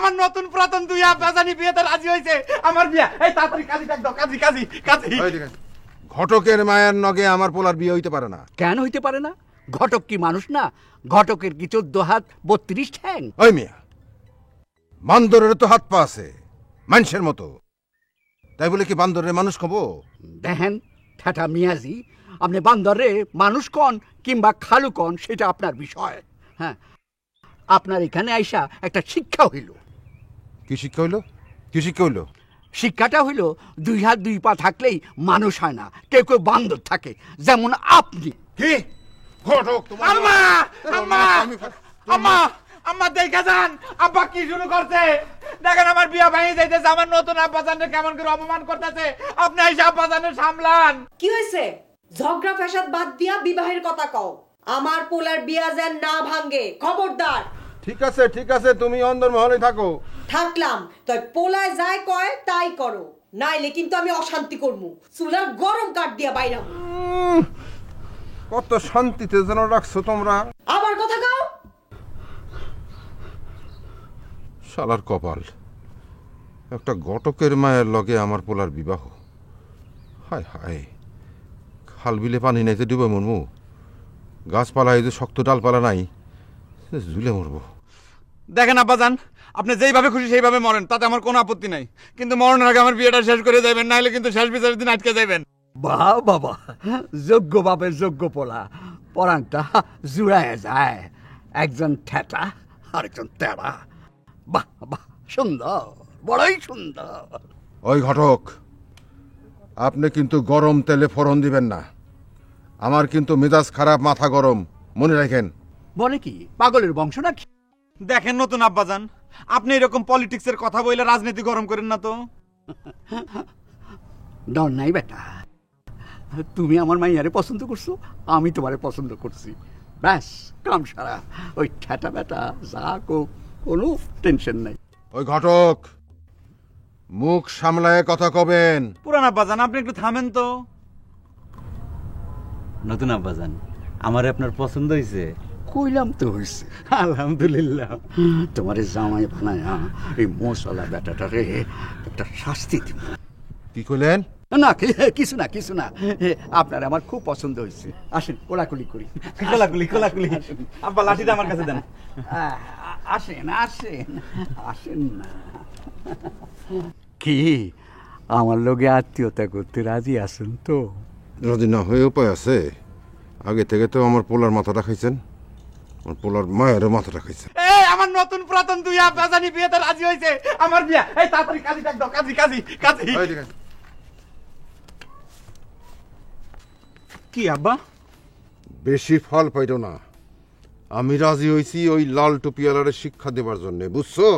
আমার নতুন পুরাতন দুই আব্বাজানি বিয়েতে রাজি হয়েছে। আমার বিয়া, এই তাড়াতাড়ি কাজী ডাক দাও, কাজী কাজী কাজী। ঘটকের মায়ের নগে আমার পোলার বিয়ে হইতে পারে না। কেন হইতে পারে না? ঘটক কি মানুষ না? ঘটকের কি 14 হাত 32 ঠ্যাং? ওই মিয়া, বান্দরের তো হাত পা আছে মানুষের মতো, তাই বলে কি বান্দরের মানুষ খবো? দেখেন ঠাটা মিয়াজি, আপনি বান্দরে মানুষ কন কিংবা খালু কন সেটা আপনার বিষয়। হ্যাঁ, আপনার এখানে আইসা একটা শিক্ষা হইল। কি শিক্ষা হইলো? কি শিক্ষা হইলো? শিক্ষাটা হইল 2 হাত 2 পা থাকলেই মানুষ হয় না, কেউ কেউ বান্দর থাকে, যেমন আপনি। কি ঘটক তোমার? আম্মা আম্মা আম্মা আম্মা দেখা যান, আব্বা কি শুরু করছে দেখেন। আমার বিয়া ভেঙে যাইতেছে, আমার নতুন আব্বাজানকে কেমন করে অপমান করতেছে। আপনি এই আব্বাজানের সামলান। কি হয়েছে? ঝগড়া ফ্যাসাদ বাদ দিয়া বিবাহের কথা কও। আমার পোলার বিয়া যেন না ভাঙ্গে, খবরদার। ঠিক আছে ঠিক আছে, তুমি অন্দর মহলে থাকো। থাকলাম, তাই পোলায় যায় কয় তাই করো, নাইলে কিন্তু আমি অশান্তি করবো। চুলার গরম কাঠ দিয়া বাইরাম। কত শান্তিতে যেন রাখছো তোমরা। আবার কথা কও। শালার কপাল, একটা ঘটকের মায়ের লগে আমার পোলার বিবাহ। হায় হায়, খাল বিলে পানি নাইতে ডুবে মরমু, গাছপালা এই যে শক্ত ডালপালা নাই, ঝুলে মরবো। দেখেন আব্বাজান, আপনি যেইভাবে খুশি সেইভাবে মরেন, তাতে আমার কোনো আপত্তি নাই, কিন্তু মরণের আগে আমার বিয়েটা শেষ করে যাবেন, নাহলে কিন্তু শেষ বিচারের দিন আটকে যাবেন। বাহ বাবা, যোগ্য বাপের যোগ্য পোলা, পরানটা জুড়ায় যায়। একজন ঠেটা আরেকজন তেরা। বাহ বাহ, সুন্দর, বড়ই সুন্দর। ওই ঘটক, আপনি কিন্তু গরম তেলে ফোড়ন দিবেন না, আমার কিন্তু মেজাজ খারাপ, মাথা গরম, মনে রাখেন। বলে কি পাগলের বংশ নাকি? দেখেন নতুন আব্বাজান, আপনি এরকম পলিটিক্সের কথা বলে রাজনীতি গরম করেন না তো। ডর নাই বেটা, তুমি আমার মাইয়ারে পছন্দ করছো, আমি তোমারে পছন্দ করছি, ব্যাস কাম সারা। ওই ঠেটা বেটা যা কোনো টেনশন নাই। ওই ঘটক, মুখ সামলায় কথা কবেন। পুরান আব্বাজান, আপনি একটু থামেন তো। নতুন আব্বাজান, আমার আপনার পছন্দ হয়েছে? কইলাম তো হয়েছে, আলহামদুলিল্লাহ। তোমারে জামাই বানায়া এই মশলা বেটাটা রে একটা শাস্তি দিব। কি কইলেন? না কিছু না কিছু না, আপনার আমার খুব পছন্দ হয়েছে। আসেন কোলাকুলি করি। কোলাকুলি কোলাকুলি। আব্বা লাঠিটা আমার কাছে দেন। আসেন আসেন আসেন না। কি আমার লগে আত্মীয়তা করতে রাজি আছেন তো? রাজি না হয়ে উপায় আছে? আগে থেকে তো আমার পোলার মাথাটা খাইছেন, আমার পোলার মায়েরও মাথাটা খাইছেন। এই আমার নতুন পুরাতন দুই আব্বাজানি বিয়েতে রাজি হয়েছে। আমার বিয়া, এই তাড়াতাড়ি কাজী ডাক দাও, কাজী কাজী কাজী। কি আব্বা? বেশি ফল পাইল না, আমি রাজি হইছি ওই লাল টুপিওয়ালারে শিক্ষা দেবার জন্য, বুঝছো?